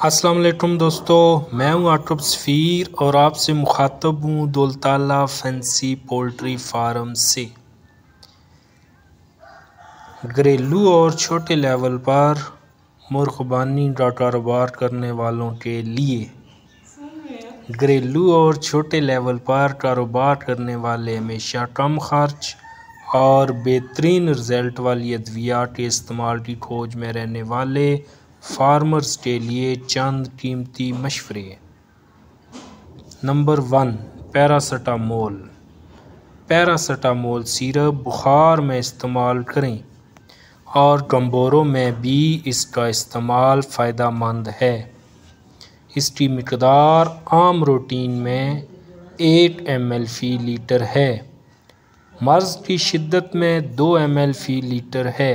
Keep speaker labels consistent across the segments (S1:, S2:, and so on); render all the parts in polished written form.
S1: अस्सलाम वालेकुम दोस्तों, मैं हूं आटुब सफ़ीर और आपसे मुखातब हूं दौलताला फैंसी पोल्ट्री फार्म से। घरेलू और छोटे लेवल पर मुर्गबानी का कारोबार करने वालों के लिए घरेलू और छोटे लेवल पर कारोबार करने वाले हमेशा कम खर्च और बेहतरीन रिज़ल्ट वाली अद्वियात के इस्तेमाल की खोज में रहने वाले फार्मर्स के लिए चंद कीमती मशवरे। Number 1, paracetamol. पैरासीटामोल सिरप बुखार में इस्तेमाल करें और कमज़ोरों में भी इसका इस्तेमाल फ़ायदेमंद है। इसकी मिकदार आम रूटीन में 8 ml फ़ी लीटर है। मर्ज़ की शिद्दत में 2 ml फ़ी लीटर है।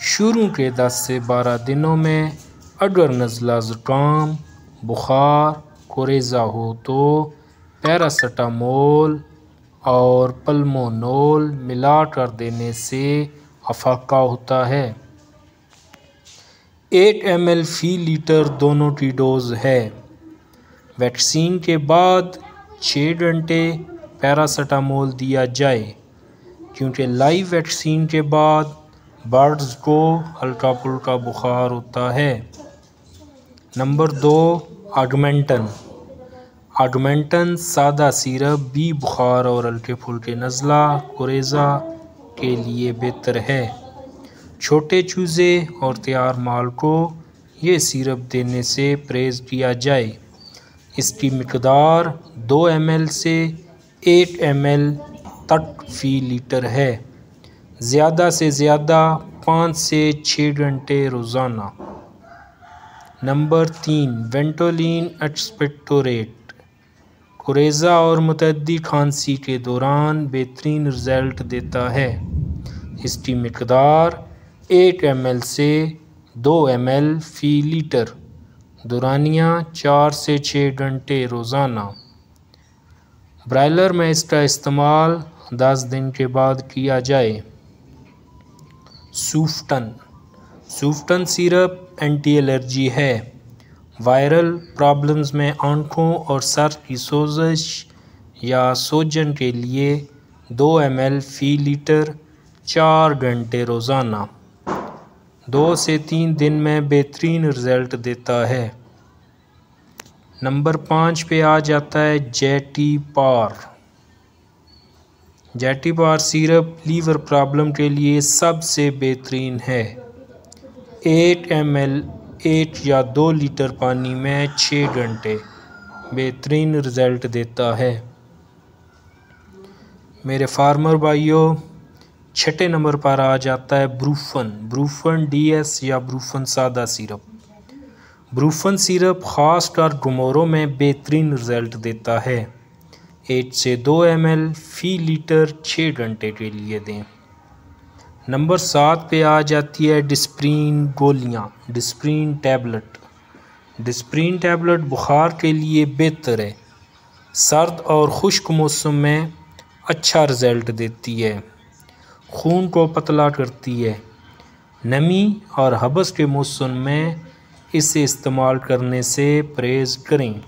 S1: शुरू के 10 से 12 दिनों में अगर नज़ला ज़ुकाम, बुखार, कोरेज़ा हो तो पैरासीटामोल और पल्मोनोल मिलाकर देने से अफ़ाक़ा होता है। 8 ml फ़ी लीटर दोनों की डोज़ है। वैक्सीन के बाद 6 घंटे पैरासीटामोल दिया जाए, क्योंकि लाइव वैक्सीन के बाद बर्ड्स को हल्का फुल्का बुखार होता है। Number 2, Augmentin. ऑगमेंटन सादा सिरप भी बुखार और हल्के फुल्के नज़ला कोरेज़ा के लिए बेहतर है। छोटे चूज़े और तैयार माल को ये सिरप देने से परहेज़ किया जाए। इसकी मिकदार 2 ml से 8 ml तक फ़ी लीटर है। ज़्यादा से ज़्यादा 5 से 6 घंटे रोज़ाना। Number 3, Ventolin एक्सपेक्टोरेट। कोरेज़ा और मुतअद्दी खांसी के दौरान बेहतरीन रिज़ल्ट देता है। इसकी मिकदार 8 ml से 2 ml फ़ी लीटर, दौरानिया 4 से 6 घंटे रोज़ाना। ब्रायलर में इसका इस्तेमाल 10 दिन के बाद किया जाए। सूफ़टन। सूफ़टन सिरप एंटी एलर्जी है। वायरल प्रॉब्लम्स में आँखों और सर की सोजिश या सूजन के लिए 2 ml फ़ी लीटर 4 घंटे रोज़ाना। 2 से 3 दिन में बेहतरीन रिज़ल्ट देता है। नंबर 5 पे आ जाता है जेटिपार। जेटिपार सिरप लीवर प्रॉब्लम के लिए सबसे बेहतरीन है। 8 ml 1 या 2 लीटर पानी में 6 घंटे बेहतरीन रिज़ल्ट देता है। मेरे फार्मर भाइयों, छठे नंबर पर आ जाता है ब्रूफन। ब्रूफन DS या ब्रूफन सादा सिरप। ब्रूफन सिरप ख़ासकर घुमोरों में बेहतरीन रिज़ल्ट देता है। 1 से 2 ml फ़ी लीटर 6 घंटे के लिए दें। नंबर 7 पे आ जाती है डिस्प्रीन गोलियाँ, डिस्प्रीन टैबलेट। डिस्प्रीन टैबलेट बुखार के लिए बेहतर है। सर्द और खुश्क मौसम में अच्छा रिज़ल्ट देती है। खून को पतला करती है। नमी और हबस के मौसम में इसे इस्तेमाल करने से परहेज़ करें।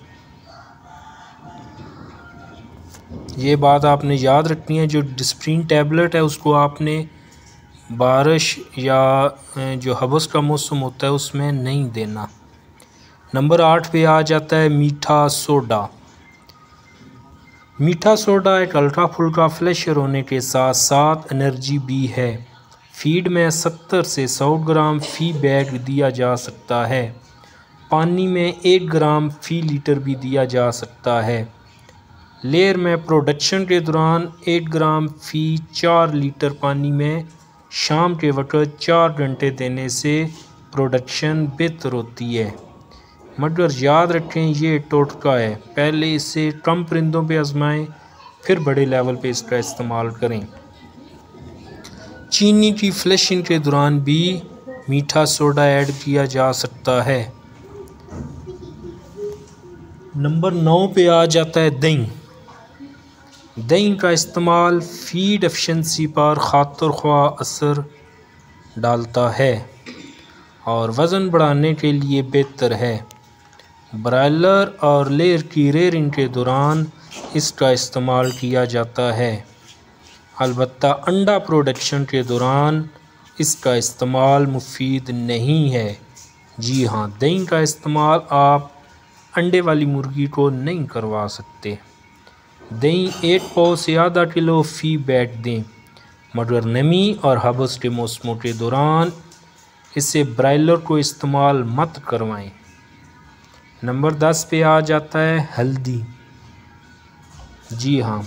S1: ये बात आपने याद रखनी है, जो डिस्प्रीन टैबलेट है उसको आपने बारिश या जो हबस का मौसम होता है उसमें नहीं देना। नंबर 8 पे आ जाता है मीठा सोडा। मीठा सोडा एक हल्का फुल्का फ्लेशर होने के साथ साथ एनर्जी भी है। फीड में 70 से 100 ग्राम फ़ी बैग दिया जा सकता है। पानी में 1 ग्राम फ़ी लीटर भी दिया जा सकता है। लेयर में प्रोडक्शन के दौरान 1 ग्राम फ़ी 4 लीटर पानी में शाम के वक़्त 4 घंटे देने से प्रोडक्शन बेहतर होती है। मगर याद रखें, ये टोटका है। पहले इसे कम परिंदों पे आजमाएं, फिर बड़े लेवल पे इसका इस्तेमाल करें। चीनी की फ्लशिंग के दौरान भी मीठा सोडा ऐड किया जा सकता है। नंबर 9 पे आ जाता है दही। दही का इस्तेमाल फीड एफिशिएंसी पर खातिर ख्वाह असर डालता है और वज़न बढ़ाने के लिए बेहतर है। ब्रायलर और लेयर की रेयरिंग के दौरान इसका इस्तेमाल किया जाता है। अलबत्ता अंडा प्रोडक्शन के दौरान इसका इस्तेमाल मुफीद नहीं है। जी हाँ, दही का इस्तेमाल आप अंडे वाली मुर्गी को नहीं करवा सकते। दही 1 पाव से आधा किलो फ़ी बैग दें, मगर नमी और हबस के मौसमों के दौरान इसे ब्रायलर को इस्तेमाल मत करवाएं। नंबर 10 पे आ जाता है हल्दी। जी हाँ,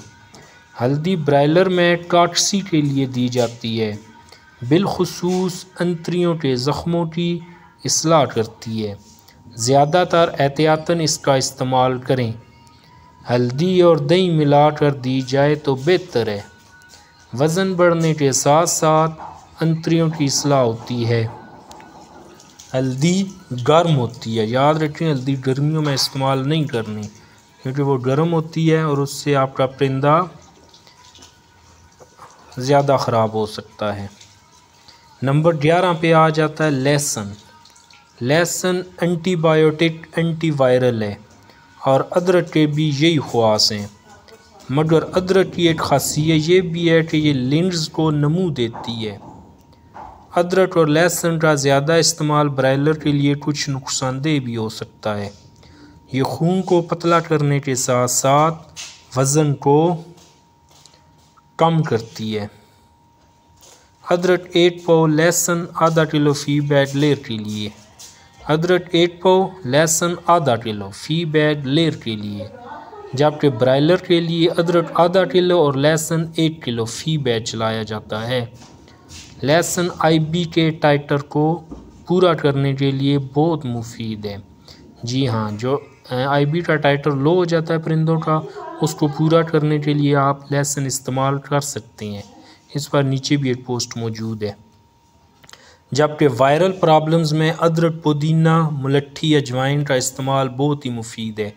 S1: हल्दी ब्रायलर में काटसी के लिए दी जाती है, बिलखुसूस अंतरियों के ज़ख्मों की इस्लाह करती है। ज़्यादातर एहतियातन इसका इस्तेमाल करें। हल्दी और दही मिलाकर दी जाए तो बेहतर है। वज़न बढ़ने के साथ साथ अंतरियों की इस्लाह होती है। हल्दी गर्म होती है, याद रखें हल्दी गर्मियों में इस्तेमाल नहीं करनी, क्योंकि वो गर्म होती है और उससे आपका परिंदा ज़्यादा ख़राब हो सकता है। नंबर 11 पे आ जाता है लहसुन। लहसुन एंटीबायोटिक एंटीवायरल है और अदरक के भी यही ख़वास हैं, मगर अदरक की एक खासियत ये भी है कि ये लिंड्स को नमू देती है। अदरक और लहसुन का ज़्यादा इस्तेमाल ब्रायलर के लिए कुछ नुकसानदेह भी हो सकता है। ये खून को पतला करने के साथ साथ वज़न को कम करती है। अदरक 1 पाव, लहसुन आधा किलो फ़ी बैग लेयर के लिए। अदरक 1 पाव, लहसुन आधा किलो फ़ी बैग लेयर के लिए, जबकि ब्रायलर के लिए अदरक आधा किलो और लहसुन 1 किलो फ़ी बैग चलाया जाता है। लहसुन आईबी के टाइटर को पूरा करने के लिए बहुत मुफीद है। जी हाँ, जो आईबी का टाइटर लो हो जाता है परिंदों का, उसको पूरा करने के लिए आप लहसुन इस्तेमाल कर सकते हैं। इस पर नीचे भी एक पोस्ट मौजूद है। जबकि वायरल प्रॉब्लम्स में अदरक, पुदीना, मुलट्ठी, अजवाइन का इस्तेमाल बहुत ही मुफीद है।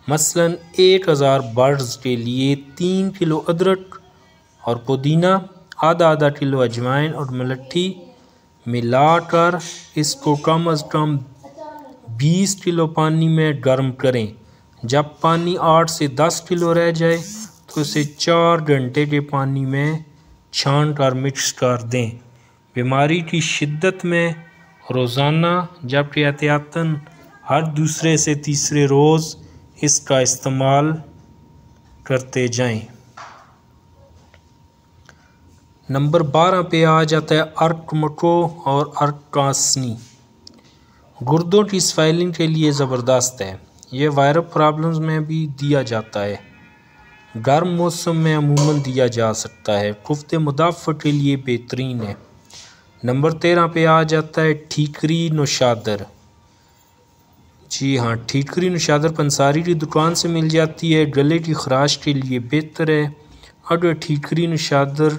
S1: मसलन 1000 बर्ड्स के लिए 3 किलो अदरक और पुदीना, आधा किलो अजवाइन और मुलट्ठी मिलाकर इसको कम अज़ कम 20 किलो पानी में गर्म करें। जब पानी 8 से 10 किलो रह जाए तो इसे 4 घंटे के पानी में छान कर मिक्स कर दें। बीमारी की शिद्दत में रोज़ाना, जबकि एहतियातन हर दूसरे से तीसरे रोज़ इसका इस्तेमाल करते जाएं। नंबर 12 पे आ जाता है अर्कमको और अर्कासनी। गुर्दों की स्वेलिंग के लिए ज़बरदस्त है। ये वायरल प्रॉब्लम्स में भी दिया जाता है। गर्म मौसम में अमूमन दिया जा सकता है। कुफ्ते मुदाफ़त के लिए बेहतरीन है। नंबर 13 पे आ जाता है ठीकरी नौशादर। जी हाँ, ठीकरी नौशादर पंसारी की दुकान से मिल जाती है। गले की खराश के लिए बेहतर है। अगर ठीकरी नौशादर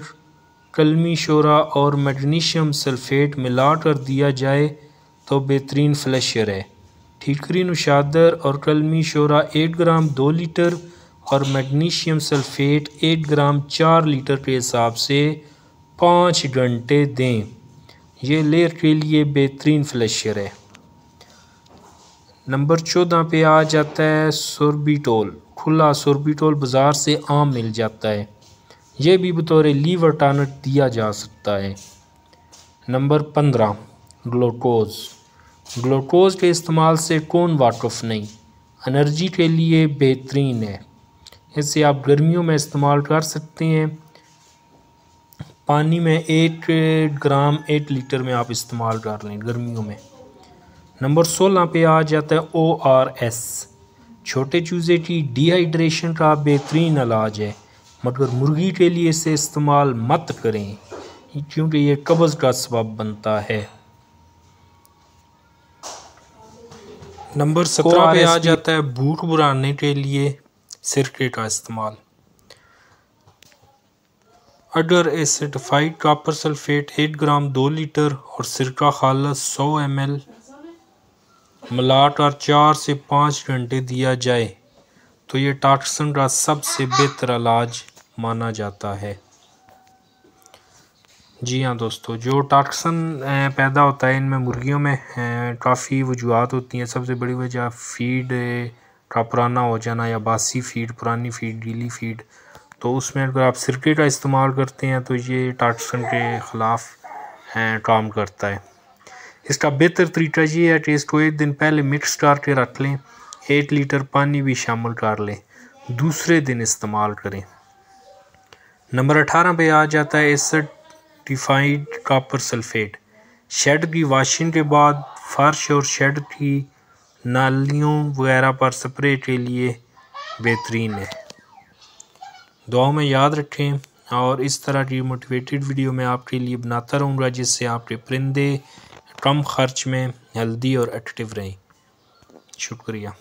S1: कलमी शोरा और मैग्नीशियम सल्फेट मिलाकर दिया जाए तो बेहतरीन फ्लशर है। ठीकरी नौशादर और कलमी शोरा 1 ग्राम 2 लीटर और मैग्नीशियम सल्फेट 1 ग्राम 4 लीटर के हिसाब से 5 घंटे दें। ये लेयर के लिए बेहतरीन फ्लशर है। नंबर 14 पे आ जाता है सोर्बिटोल। खुला सोर्बिटोल बाज़ार से आम मिल जाता है। यह भी बतौर लीवर टॉनिक दिया जा सकता है। Number 15 glucose. ग्लूकोज़ के इस्तेमाल से कौन वाकिफ़ नहीं, एनर्जी के लिए बेहतरीन है। इसे आप गर्मियों में इस्तेमाल कर सकते हैं। पानी में 1 ग्राम 1 लीटर में आप इस्तेमाल कर लें गर्मियों में। नंबर 16 पे आ जाता है ORS। छोटे चूज़े की डिहाइड्रेशन का बेहतरीन इलाज है, मगर मुर्गी के लिए इसे इस्तेमाल मत करें क्योंकि ये कब्ज़ का सबब बनता है। नंबर 17 पे आ जाता है भूख बुराने के लिए सिरके का इस्तेमाल। अगर ए सर्टिफाइड कॉपर सल्फेट 1 ग्राम 2 लीटर और सिरका खालस 100 ml मिलाकर 4 से 5 घंटे दिया जाए तो ये टॉक्सिन का सबसे बेहतर इलाज माना जाता है। जी हाँ दोस्तों, जो टॉक्सिन पैदा होता है इनमें मुर्गियों में काफ़ी वजूहत होती हैं। सबसे बड़ी वजह फीड का पुराना हो जाना या बासी फीड, पुरानी फीड, गीली फीड। तो उसमें अगर आप सिरके का इस्तेमाल करते हैं तो ये टॉक्सिन के ख़िलाफ़ काम करता है। इसका बेहतर तरीका ये है कि इसको एक दिन पहले मिक्स करके रख लें, 8 लीटर पानी भी शामिल कर लें, दूसरे दिन इस्तेमाल करें। नंबर 18 पे आ जाता है एसिडिफाइड कॉपर सल्फेट। शेड की वॉशिंग के बाद फर्श और शेड की नालियों वगैरह पर स्प्रे के लिए बेहतरीन है। दुआओं में याद रखें और इस तरह की मोटिवेटेड वीडियो मैं आपके लिए बनाता रहूँगा, जिससे आपके परिंदे कम खर्च में हेल्दी और एक्टिव रहें। शुक्रिया।